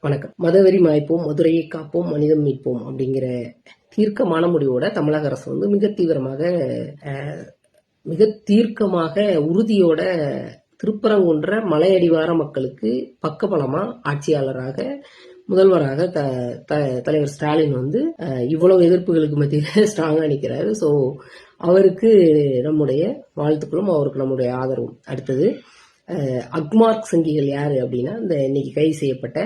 வணக்கம். மதவெறி மாய்ப்போம், மதுரையை காப்போம், மனிதம் மீட்போம் அப்படிங்கிற தீர்க்கமான முடிவோட தமிழக அரசு வந்து மிக தீர்க்கமாக உறுதியோட திருப்பரங்குன்ற மலையடிவார மக்களுக்கு பக்கபலமா ஆட்சியாளராக முதல்வராக தலைவர் ஸ்டாலின் வந்து இவ்வளவு எதிர்ப்புகளுக்கு மத்தியில் ஸ்ட்ராங்கா நிற்கிறாரு. ஸோ அவருக்கு நம்முடைய வாழ்த்துக்களும் அவருக்கு நம்முடைய ஆதரவும். அடுத்தது அக்மார்க் சங்கிகள் யாரு அப்படின்னா, இந்த இன்னைக்கு கைது செய்யப்பட்ட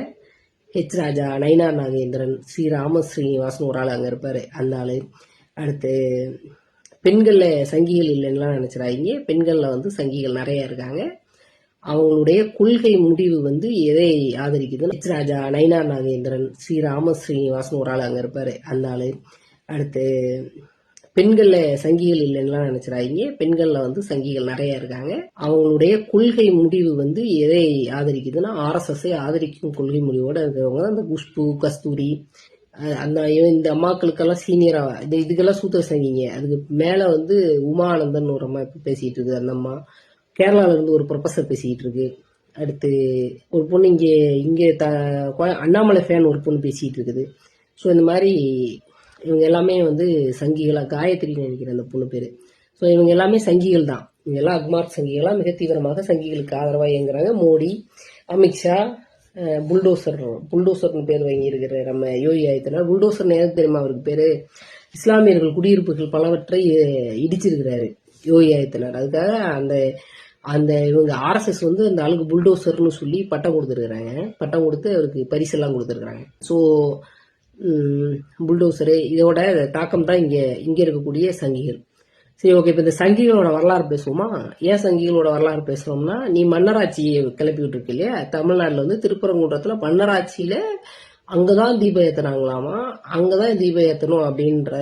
ஹெச் ராஜா, நயினார் நாகேந்திரன், ஸ்ரீனிவாசன் ஒரு ஆள் அங்கே இருப்பார், அந்த ஆள். அடுத்து பெண்களில் சங்கிகள் இல்லைன்னுலாம் நினச்சிடாதீங்க. பெண்களில் வந்து சங்கிகள் நிறைய இருக்காங்க. அவங்களுடைய கொள்கை முடிவு வந்து எதை ஆதரிக்குதுன்னு ஹெச் ராஜா, நயினார் நாகேந்திரன், ஸ்ரீனிவாசன் ஒரு ஆள் அங்கே இருப்பார், அந்த ஆள். அடுத்து பெண்களில் சங்கிகள் இல்லைன்னுலாம் நினைச்சிடாதீங்க. பெண்களில் வந்து சங்கிகள் நிறைய இருக்காங்க. அவங்களுடைய கொள்கை முடிவு வந்து எதை ஆதரிக்குதுன்னா RSS ஆதரிக்கும் கொள்கை முடிவோட இருக்கிறவங்க தான் இந்த குஷ்பு, கஸ்தூரி, இந்த அம்மாக்களுக்கெல்லாம் சீனியரா இதுக்கெல்லாம் சூத்திர சங்கிங்க. அதுக்கு மேல வந்து உமானந்தன் ஒரு அம்மா இப்ப பேசிட்டு இருக்கு. அந்த அம்மா கேரளால இருந்து ஒரு ப்ரொஃபஸர் பேசிட்டு இருக்கு. அடுத்து ஒரு பொண்ணு இங்கே அண்ணாமலை ஃபேன் ஒரு பொண்ணு பேசிட்டு இருக்குது. ஸோ இந்த மாதிரி இவங்க எல்லாமே வந்து சங்கிகளாக, காயத்ரின்னு நினைக்கிறேன் அந்த பொண்ணு பேர். ஸோ இவங்க எல்லாமே சங்கிகள் தான். இவங்க எல்லாம் அக்மார்க் சங்கிகளாக மிக தீவிரமாக சங்கிகளுக்கு ஆதரவாக இயங்குறாங்க. மோடி, அமித்ஷா, புல்டோசர்னு பேர் வாங்கி இருக்கிற நம்ம யோகி ஆதித்யநாத். புல்டோசர் நேரம் தெரியுமா அவருக்கு பேரு? இஸ்லாமியர்கள் குடியிருப்புகள் பலவற்றை இடிச்சிருக்கிறாரு யோகி ஆதித்யநாத். அதுக்காக அந்த இவங்க RSS வந்து அந்த ஆளுக்கு புல்டோசர்னு சொல்லி பட்டம் கொடுத்துருக்குறாங்க. பட்டம் கொடுத்து அவருக்கு பரிசெல்லாம் கொடுத்துருக்குறாங்க. ஸோ புல்டோசரு இதோட தாக்கம் தான் இங்க இருக்கக்கூடிய சங்கிகள். சரி, ஓகே. இப்ப இந்த சங்கிகளோட வரலாறு பேசுவோமா? ஏன் சங்கிகளோட வரலாறு பேசுறோம்னா, நீ மன்னராட்சியை கிளப்பி விட்டு இருக்கு இல்லையா? தமிழ்நாட்டுல வந்து திருப்பரங்குன்றத்துல மன்னராட்சியில அங்கதான் தீபம் ஏத்துனாங்களாமா, அங்கதான் தீபம் ஏத்தணும் அப்படின்ற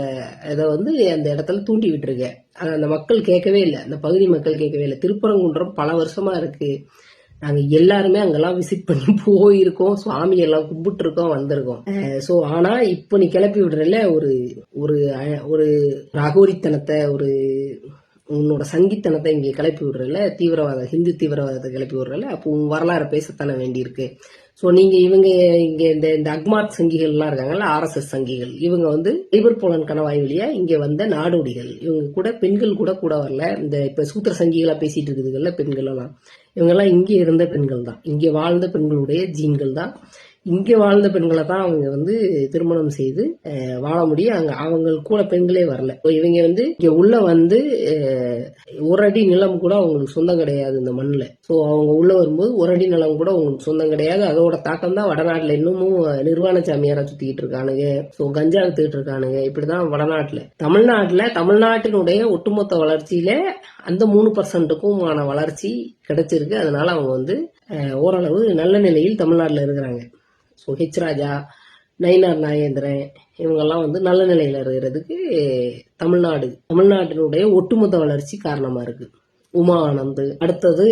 இதை வந்து அந்த இடத்துல தூண்டி விட்டுருக்க. அந்த மக்கள் கேட்கவே இல்லை, அந்த பகுதி மக்கள் கேட்கவே இல்லை. திருப்பரங்குன்றம் பல வருஷமா இருக்கு. நாங்க எல்லாருமே அங்கெல்லாம் விசிட் பண்ணி போயிருக்கோம், சுவாமி எல்லாம் கும்பிட்டு இருக்கோம், வந்திருக்கோம். சோ ஆனா இப்ப நீ கிளப்பி விடுறல ஒரு ஒரு ஒரு அகோரித்தனத்தை, உன்னோட சங்கித்தனத்தை இங்க கிளப்பி விடுறல, ஹிந்து தீவிரவாதத்தை கிளப்பி விடுறல, அப்போ உன் வரலாறு பேசத்தானே வேண்டியிருக்கு. ஸோ நீங்க இங்க இந்த அக்மார்க் சங்கிகள் எல்லாம் இருக்காங்கல்ல, RSS சங்கிகள், இவங்க வந்து கைபர் போலன் கணவாய் வழியா இங்க வந்த நாடோடிகள். இவங்க கூட பெண்கள் கூட வரல. இந்த இப்ப சூத்திர சங்கிகளா பேசிட்டு இருக்குதுல்ல பெண்கள் எல்லாம், இவங்க எல்லாம் இங்கே இருந்த பெண்கள் தான், இங்கே வாழ்ந்த பெண்களுடைய ஜீன்கள் தான். இங்கே வாழ்ந்த பெண்களை தான் அவங்க வந்து திருமணம் செய்து வாழ முடியும். அவங்க கூட பெண்களே வரல. இவங்க வந்து இங்க உள்ள வந்து ஒரு அடி நிலம் கூட அவங்களுக்கு சொந்தம் கிடையாது இந்த மண்ணில். ஸோ அவங்க உள்ள வரும்போது ஒரு அடி நிலம் கூட அவங்களுக்கு சொந்தம் கிடையாது. அதோட தாக்கம் தான் வடநாட்டில் இன்னமும் நிர்வாண சாமியாரா சுத்திக்கிட்டு இருக்கானுங்க. ஸோ கஞ்சா வித்துக்கிட்டு இருக்கானுங்க. இப்படிதான் வடநாட்டில். தமிழ்நாட்டினுடைய ஒட்டுமொத்த வளர்ச்சியில அந்த 3%க்குமான வளர்ச்சி கிடைச்சிருக்கு. அதனால அவங்க வந்து ஓரளவு நல்ல நிலையில் தமிழ்நாட்டில் இருக்கிறாங்க. ஸோ ஹெச் ராஜா, நயினார் நாகேந்திரன் இவங்கெல்லாம் வந்து நல்ல நிலையில இருக்கிறதுக்கு தமிழ்நாட்டினுடைய ஒட்டுமொத்த வளர்ச்சி காரணமா இருக்கு. உமா ஆனந்த். அடுத்தது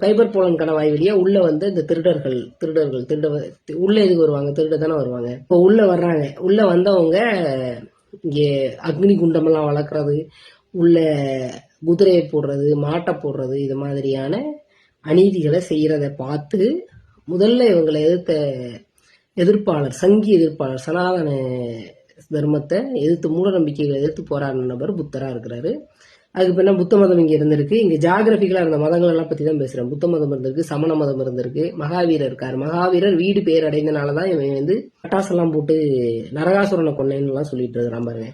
கைபர் போலன் கணவாய் வழியா உள்ள வந்து இந்த திருடர்கள் உள்ள எதுக்கு வருவாங்க? திருட தானே வருவாங்க. இப்போ உள்ள வர்றாங்க. உள்ள வந்தவங்க இங்கே அக்னி குண்டமெல்லாம் வளர்க்கறது, உள்ள குதிரையை போடுறது, மாட்டை போடுறது, இது மாதிரியான அநீதிகளை செய்யறதை பார்த்து முதல்ல இவங்களை சங்கி எதிர்ப்பாளர், சனாதன தர்மத்தை எதிர்த்து, மூட நம்பிக்கைகளை எதிர்த்து போராடின நபர் புத்தரா இருக்கிறாரு. அதுக்கு பின்ன புத்த மதம் இங்க இருந்திருக்கு. இங்க ஜாகிரபிக்கலா இருந்த மதங்கள் எல்லாம் பத்தி தான் பேசுறேன். புத்த மதம் இருந்திருக்கு, சமண மதம் இருந்திருக்கு, மகாவீரர் இருக்காரு. மகாவீரர் வீடு பேர் அடைந்தனாலதான் இவன் வந்து பட்டாசெல்லாம் போட்டு நரகாசுரனை கொன்னேன்னு எல்லாம் சொல்லிட்டு இருக்கிறான் பாருங்க.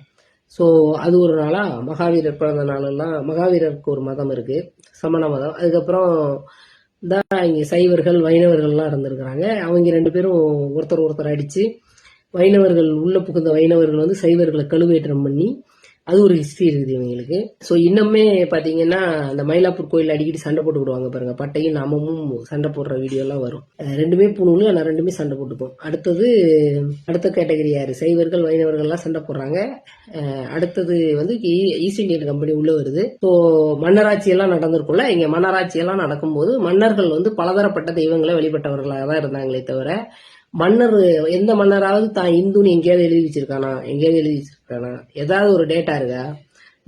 ஸோ அது ஒரு நாளா மகாவீரர் பிறந்த நாளெல்லாம் மகாவீரருக்கு ஒரு மதம் இருக்கு, சமண மதம். அதுக்கப்புறம் தான் இங்க சைவர்கள், வைணவர்கள்லாம் இருந்திருக்கிறாங்க. அவங்க 2 பேரும் ஒருத்தர் அடிச்சு வைணவர்கள் உள்ள புகுந்த வைணவர்கள் வந்து சைவர்களை கழுவேற்றம் பண்ணி, அது ஒரு ஹிஸ்டரி இருக்குது இவங்களுக்கு. ஸோ இன்னுமே பாத்தீங்கன்னா அந்த மயிலாப்பூர் கோயில் அடிக்கடி சண்டை போட்டு விடுவாங்க பாருங்க. பட்டையும் நாமமும் சண்டை போடுற வீடியோ எல்லாம் வரும். ரெண்டுமே பூணூல், ஆனால் ரெண்டுமே சண்டை போட்டுப்போம். அடுத்த கேட்டகரி யாரு? சைவர்கள், வைணவர்கள்லாம் சண்டை போடுறாங்க. அடுத்தது வந்து ஈஸ்ட் இந்தியன் கம்பெனி உள்ள வருது. ஸோ மன்னராட்சி எல்லாம் நடந்திருக்கும்ல, இங்க மன்னராட்சி எல்லாம் நடக்கும்போது மன்னர்கள் வந்து பலதரப்பட்ட தெய்வங்களை வழிபட்டவர்களாக தான் இருந்தாங்களே தவிர, எந்த மன்னராவது தான் இந்துன்னு எங்கேயாவது எழுதி வச்சிருக்கானா? ஏதாவது ஒரு டேட்டா இருக்கா?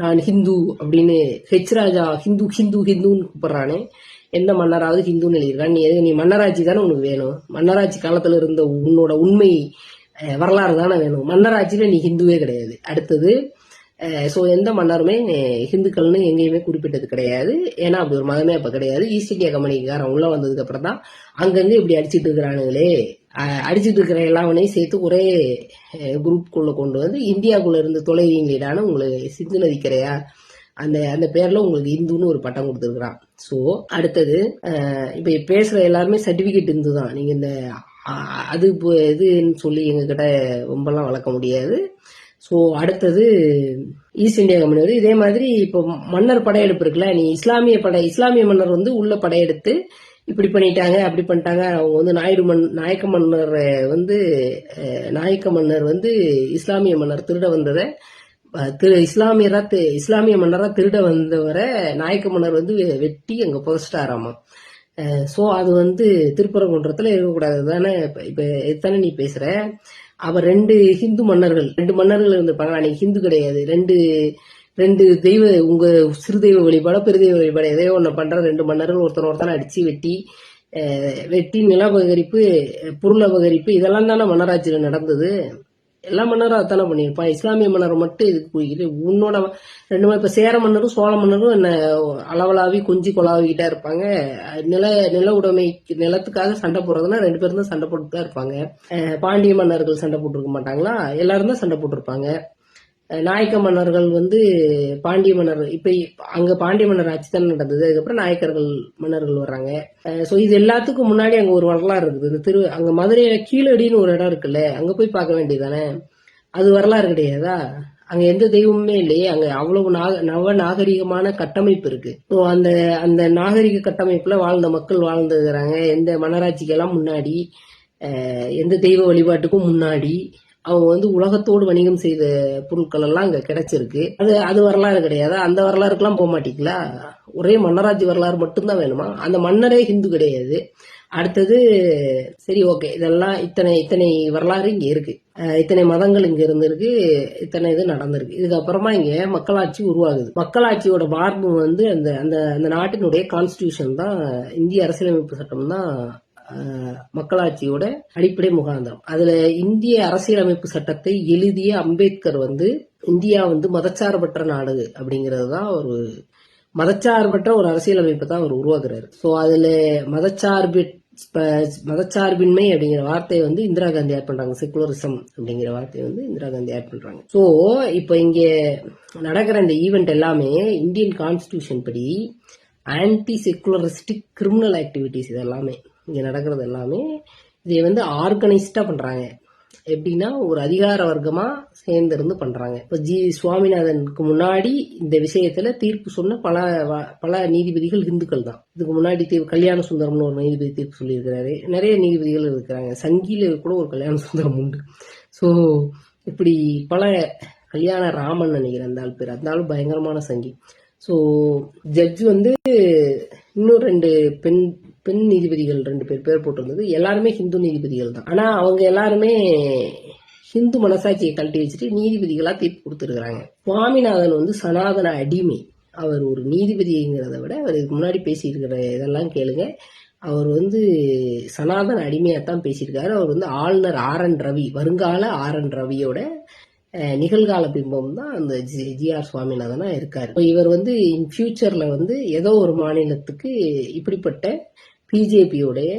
நான் ஹிந்து அப்படின்னு ஹெச் ராஜா ஹிந்துன்னு கூப்பிடுறானே, எந்த மன்னராவது ஹிந்துன்னு எழுதியிருக்கான். நீ மன்னராட்சி தானே உனக்கு வேணும். மன்னராட்சி காலத்துல இருந்த உன்னோட உண்மை வரலாறு தானே வேணும். மன்னராட்சியில நீ ஹிந்துவே கிடையாது. அடுத்தது ஸோ எந்த மன்னருமே ஹிந்துக்கள்னு எங்கேயுமே குறிப்பிட்டது கிடையாது. ஏன்னா அப்படி ஒரு மதமே அப்ப கிடையாது. ஈஸ்ட் இந்தியா கம்பெனிக்காரன் உள்ள வந்ததுக்கு அப்புறம் தான் அங்கங்க இப்படி அடிச்சிட்டு இருக்கிறானுங்களே, அடிச்சிட்டு இருக்கிற எல்லாவனையும் சேர்த்து ஒரே குரூப்புக்குள்ள கொண்டு வந்து இந்தியாவுக்குள்ள இருந்து தொலைவீங்களான உங்களுக்கு சிந்து நதிக்கரையா அந்த அந்த பேர்ல உங்களுக்கு இந்துன்னு ஒரு பட்டம் கொடுத்துருக்கான். ஸோ அடுத்தது இப்ப பேசுற எல்லாருமே சர்டிபிகேட் இந்து தான். நீங்க இந்த அது இதுன்னு சொல்லி எங்ககிட்ட ரொம்பலாம் வளர்க்க முடியாது. ஸோ அடுத்தது ஈஸ்ட் இந்தியா கம்பெனி வந்து இதே மாதிரி இப்போ மன்னர் படையெடுப்பு இருக்குல்ல, நீ இஸ்லாமிய மன்னர் வந்து உள்ள படையெடுத்து இப்படி பண்ணிட்டாங்க அப்படி பண்ணிட்டாங்க. அவங்க வந்து நாயக்க மன்னர் வந்து இஸ்லாமிய மன்னர் திருட வந்ததை இஸ்லாமிய மன்னரா திருட வந்தவரை நாயக்க மன்னர் வந்து வெட்டி அங்க புதைச்சிட்டாராமா. சோ அது வந்து திருப்பரங்குன்றத்துல இருக்கக்கூடாது தானே. இப்ப எத்தனை நீ பேசுற, அவர் ரெண்டு மன்னர்கள் இருந்திருப்பாங்க. அன்னைக்கு ஹிந்து கிடையாது. ரெண்டு தெய்வ உங்க சிறு தெய்வ வழிபாட பெருதெய்வ வழிபாடு எதையோ ஒண்ணு பண்ற ரெண்டு மன்னர்கள் ஒருத்தனை அடிச்சு வெட்டி நில அபகரிப்பு, பொருள் அபகரிப்பு இதெல்லாம் தானே மன்னராட்சியில நடந்தது. எல்லா மன்னரும் அதானே பண்ணியிருப்பான். இஸ்லாமிய மன்னர் மட்டும் இதுக்கு போய்கிட்டு உன்னோட ரெண்டு இப்ப சேர மன்னரும் சோழ மன்னரும் என்ன அளவலாவி கொஞ்சி கொலாவிக்கிட்டா இருப்பாங்க. நில உடைமை நிலத்துக்காக சண்டை போடுறதுன்னா ரெண்டு பேரும் தான் சண்டை போட்டு தான் இருப்பாங்க. பாண்டிய மன்னர்கள் சண்டை போட்டிருக்க மாட்டாங்களா? எல்லாரும் தான் சண்டை போட்டிருப்பாங்க. நாயக்க மன்னர்கள் வந்து பாண்டிய மன்னர் இப்ப அங்க பாண்டிய மன்னர் ஆட்சி தான் நடந்தது. அதுக்கப்புறம் நாயக்கர்கள் மன்னர்கள் வர்றாங்க. சோ இது எல்லாத்துக்கும் முன்னாடி அங்க ஒரு வரலாறு இருக்குது. இந்த அங்க மதுரையில கீழடின்னு ஒரு இடம் இருக்குல்ல, அங்க போய் பார்க்க வேண்டியதானே. அது வரலாறு கிடையாதா? அங்க எந்த தெய்வமுமே இல்லையே. அங்க அவ்வளவு நவ நாகரிகமான கட்டமைப்பு இருக்கு. ஸோ அந்த நாகரிக கட்டமைப்புல வாழ்ந்த மக்கள் வாழ்ந்துக்கிறாங்க. எந்த மன்னராட்சிக்கெல்லாம் முன்னாடி, எந்த தெய்வ வழிபாட்டுக்கும் முன்னாடி அவங்க வந்து உலகத்தோடு வணிகம் செய்த பொருட்கள் எல்லாம் அங்க கிடைச்சிருக்கு. அது வரலாறு கிடையாது. அந்த வரலாறுக்கெல்லாம் போக மாட்டீங்களா? ஒரே மன்னராட்சி வரலாறு மட்டும்தான் வேணுமா? அந்த மன்னரே ஹிந்து கிடையாது. அடுத்தது சரி ஓகே, இதெல்லாம் இத்தனை வரலாறு இங்க இருக்கு, இத்தனை மதங்கள் இங்க இருந்திருக்கு, இத்தனை இது நடந்திருக்கு. இதுக்கப்புறமா இங்க மக்களாட்சி உருவாகுது. மக்களாட்சியோட மார்பு வந்து அந்த அந்த நாட்டினுடைய கான்ஸ்டிடியூஷன் தான், இந்திய அரசியலமைப்பு சட்டம் தான் மக்களாட்சியோட அடிப்படை முகாந்திரம். அதுல இந்திய அரசியலமைப்பு சட்டத்தை எழுதிய அம்பேத்கர் வந்து இந்தியா வந்து மதச்சார்பற்ற நாடு அப்படிங்கிறது தான் ஒரு மதச்சார்பற்ற ஒரு அரசியலமைப்பு தான் அவர் உருவாக்குறாரு. ஸோ அதுல மதச்சார்பின்மை அப்படிங்கிற வார்த்தையை வந்து இந்திரா காந்தி ஆட் பண்றாங்க. செகுலரிசம் அப்படிங்கிற வார்த்தையை வந்து இந்திரா காந்தி ஆட் பண்றாங்க. ஸோ இப்போ இங்க நடக்கிற இந்த ஈவெண்ட் எல்லாமே இந்தியன் கான்ஸ்டிடியூஷன் படி ஆன்டி செகுலரிஸ்டிக் கிரிமினல் ஆக்டிவிட்டிஸ். இது எல்லாமே இங்க நடக்கிறது எல்லாமே இதை வந்து ஆர்கனைஸ்டா பண்றாங்க. எப்படின்னா ஒரு அதிகார வர்க்கமா சேர்ந்திருந்து பண்றாங்க. இப்ப சுவாமிநாதனுக்கு முன்னாடி இந்த விஷயத்துல தீர்ப்பு சொன்ன பல நீதிபதிகள் இந்துக்கள் தான். இதுக்கு முன்னாடி கல்யாண சுந்தரம்னு ஒரு நீதிபதி தீர்ப்பு சொல்லியிருக்கிறாரு. நிறைய நீதிபதிகள் இருக்கிறாங்க. சங்கில கூட ஒரு கல்யாண சுந்தரம் உண்டு. ஸோ இப்படி பல கல்யாண ராமன் நினைக்கிறேன் அந்த ஆள் பேர். அந்த ஆள் பயங்கரமான சங்கி. ஸோ ஜட்ஜ் வந்து இன்னும் ரெண்டு பெண் நீதிபதிகள் 2 பேர் போட்டிருந்தது. எல்லாருமே ஹிந்து நீதிபதிகள் தான். ஆனா அவங்க எல்லாருமே ஹிந்து மனசாட்சியை கழட்டி வச்சுட்டு நீதிபதிகளா தீர்ப்பு கொடுத்துருக்காங்க. சுவாமிநாதன் வந்து சனாதன அடிமை. அவர் ஒரு நீதிபதிங்கிறத விட அவர் இதுக்கு முன்னாடி பேசியிருக்கிற இதெல்லாம் கேளுங்க. அவர் வந்து சனாதன அடிமையாத்தான் பேசியிருக்காரு. அவர் வந்து ஆளுநர் RN ரவி, வருங்கால RN ரவியோட நிகழ்கால பிம்பம் தான் அந்த ஜிஆர் சுவாமிநாதனா இருக்காரு. இவர் வந்து இன் ஃபியூச்சர்ல வந்து ஏதோ ஒரு மாநிலத்துக்கு இப்படிப்பட்ட பிஜேபியோடைய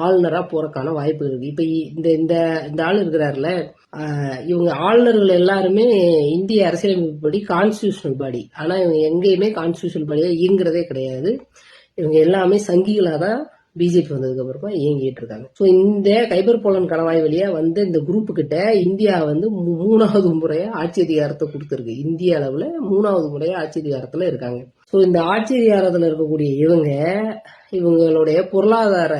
ஆளுநரா போறதுக்கான வாய்ப்புகள் இருக்கு. இப்ப இந்த ஆள் இருக்கிறாருல, இவங்க ஆளுநர்கள் எல்லாருமே இந்திய அரசியலமைப்பு படி கான்ஸ்டிடியூஷனல் பாடி. ஆனா இவங்க எங்கேயுமே கான்ஸ்டிடியூஷனல் பாடியா இயங்குறதே கிடையாது. இவங்க எல்லாமே சங்கிகளாதான் பிஜேபி வந்ததுக்கு அப்புறமா இயங்கிட்டு இருக்காங்க. ஸோ இந்த கைபர் போலன் கணவாய் வழியா வந்து இந்த குரூப்பு கிட்ட இந்தியா வந்து 3வது முறையா ஆட்சி அதிகாரத்தை கொடுத்துருக்கு. இந்திய அளவுல 3வது முறையா ஆட்சி அதிகாரத்துல இருக்காங்க. ஸோ இந்த ஆட்சி அதிகாரத்துல இருக்கக்கூடிய இவங்களுடைய பொருளாதார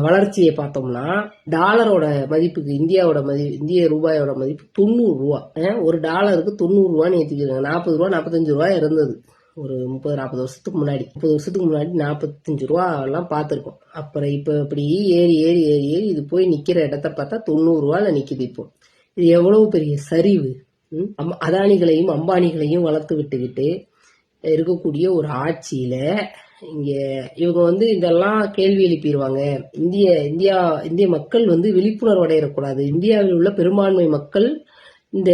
வளர்ச்சியை பார்த்தோம்னா டாலரோட மதிப்புக்கு இந்திய ரூபாயோட மதிப்பு 90 ரூபா. ஒரு டாலருக்கு 90 ரூபான்னு ஏற்றிக்கிறாங்க. 40 ரூபா 45 ரூபாய் இருந்தது ஒரு 30-40 வருஷத்துக்கு முன்னாடி. 30 வருஷத்துக்கு முன்னாடி 45 ரூபா எல்லாம் பார்த்துருக்கோம். அப்புறம் இப்ப இப்படி ஏறி ஏறி ஏறி ஏறி இது போய் நிக்கிற இடத்த பார்த்தா 90 ரூபால நிக்குது. இப்போ இது எவ்வளவு பெரிய சரிவு. அதானிகளையும் அம்பானிகளையும் வளர்த்து விட்டுக்கிட்டு இருக்கக்கூடிய ஒரு ஆட்சியில இங்க இவங்க வந்து இதெல்லாம் கேள்வி எழுப்பிடுவாங்க. இந்திய மக்கள் வந்து விழிப்புணர்வு அடையக்கூடாது. இந்தியாவில் உள்ள பெரும்பான்மை மக்கள் இந்த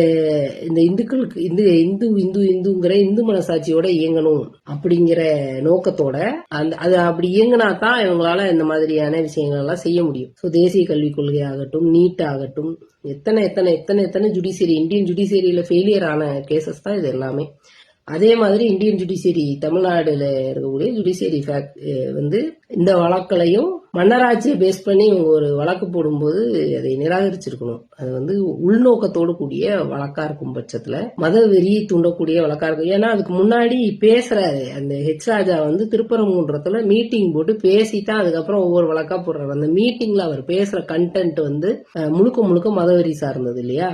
இந்த இந்துக்களுக்கு இந்துங்கிற இந்து மனசாட்சியோட இயங்கணும் அப்படிங்கிற நோக்கத்தோட அது அப்படி இயங்கினா தான் இவங்களால இந்த மாதிரியான விஷயங்கள் எல்லாம் செய்ய முடியும். ஸோ தேசிய கல்விக் கொள்கை ஆகட்டும், நீட் ஆகட்டும், எத்தனை ஜுடிஷியரி, இந்தியன் ஜுடிஷியரியில ஃபெயிலியர் ஆன கேசஸ் தான் இது எல்லாமே. அதே மாதிரி இந்தியன் ஜுடிஷியரி, தமிழ்நாடுல இருக்கக்கூடிய ஜுடிஷியரி வந்து இந்த வழக்களையும் மன்னராட்சியை பேஸ் பண்ணி இவங்க ஒரு வழக்கு போடும்போது அதை நிராகரிச்சிருக்கணும். அது வந்து உள்நோக்கத்தோடு கூடிய வழக்கா இருக்கும் பட்சத்துல மத வெறியை தூண்டக்கூடிய வழக்கா இருக்கும். ஏன்னா அதுக்கு முன்னாடி பேசுறாரு அந்த ஹெச் ராஜா வந்து திருப்பரங்குன்றத்துல மீட்டிங் போட்டு பேசித்தான் அதுக்கப்புறம் ஒவ்வொரு வழக்கா போடுறாரு. அந்த மீட்டிங்ல அவர் பேசுற கண்டென்ட் வந்து முழுக்க மதவெறி சார்ந்தது இல்லையா?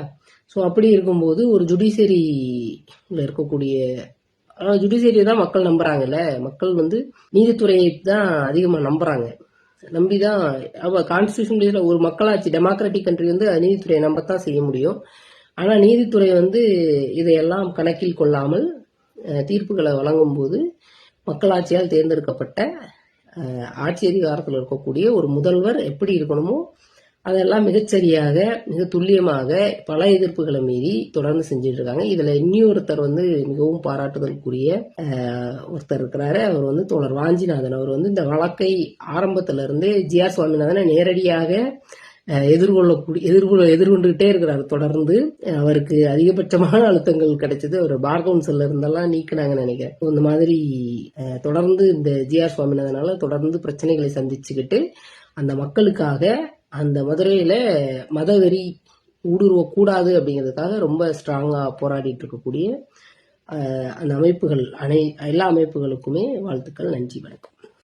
ஸோ அப்படி இருக்கும்போது ஒரு ஜுடிஷியரியில் இருக்கக்கூடிய ஜுடிஷியரியை தான் மக்கள் நம்புறாங்கல்ல. மக்கள் வந்து நீதித்துறையை தான் அதிகமாக நம்புறாங்க. நம்பிதான் கான்ஸ்டியூஷன் பேஸ்ல ஒரு மக்களாட்சி டெமோக்ராட்டிக் கண்ட்ரி வந்து நீதித்துறையை நம்பத்தான் செய்ய முடியும். ஆனா நீதித்துறை வந்து இதையெல்லாம் கணக்கில் கொள்ளாமல் தீர்ப்புகளை வழங்கும் போது மக்களாட்சியால் தேர்ந்தெடுக்கப்பட்ட ஆட்சி அதிகாரத்தில் இருக்கக்கூடிய ஒரு முதல்வர் எப்படி இருக்கணுமோ அதெல்லாம் மிகச்சரியாக மிக துல்லியமாக பல எதிர்ப்புகளை மீறி தொடர்ந்து செஞ்சுட்டு இருக்காங்க. இதுல இன்னொருத்தர் வந்து மிகவும் பாராட்டுதலுக்குரிய ஒருத்தர் இருக்கிறாரு. அவர் வந்து தோழர் வாஞ்சிநாதன். அவர் வந்து இந்த வழக்கை ஆரம்பத்துல இருந்தே ஜி.ஆர். சுவாமிநாதனை நேரடியாக எதிர்கொண்டுகிட்டே இருக்கிறார். தொடர்ந்து அவருக்கு அதிகபட்சமான அழுத்தங்கள் கிடைச்சது. அவர் பார் கவுன்சில்ல இருந்தெல்லாம் நீக்கினாங்கன்னு நினைக்கிறேன். இந்த மாதிரி தொடர்ந்து இந்த ஜி.ஆர். சுவாமிநாதனால தொடர்ந்து பிரச்சனைகளை சந்திச்சுக்கிட்டு அந்த மக்களுக்காக அந்த மதுரையில மதவெறி ஊடுருவக்கூடாது அப்படிங்கிறதுக்காக ரொம்ப ஸ்ட்ராங்கா போராடிட்டு இருக்கக்கூடிய அந்த அமைப்புகள் எல்லா அமைப்புகளுக்குமே வாழ்த்துக்கள். நன்றி, வணக்கம்.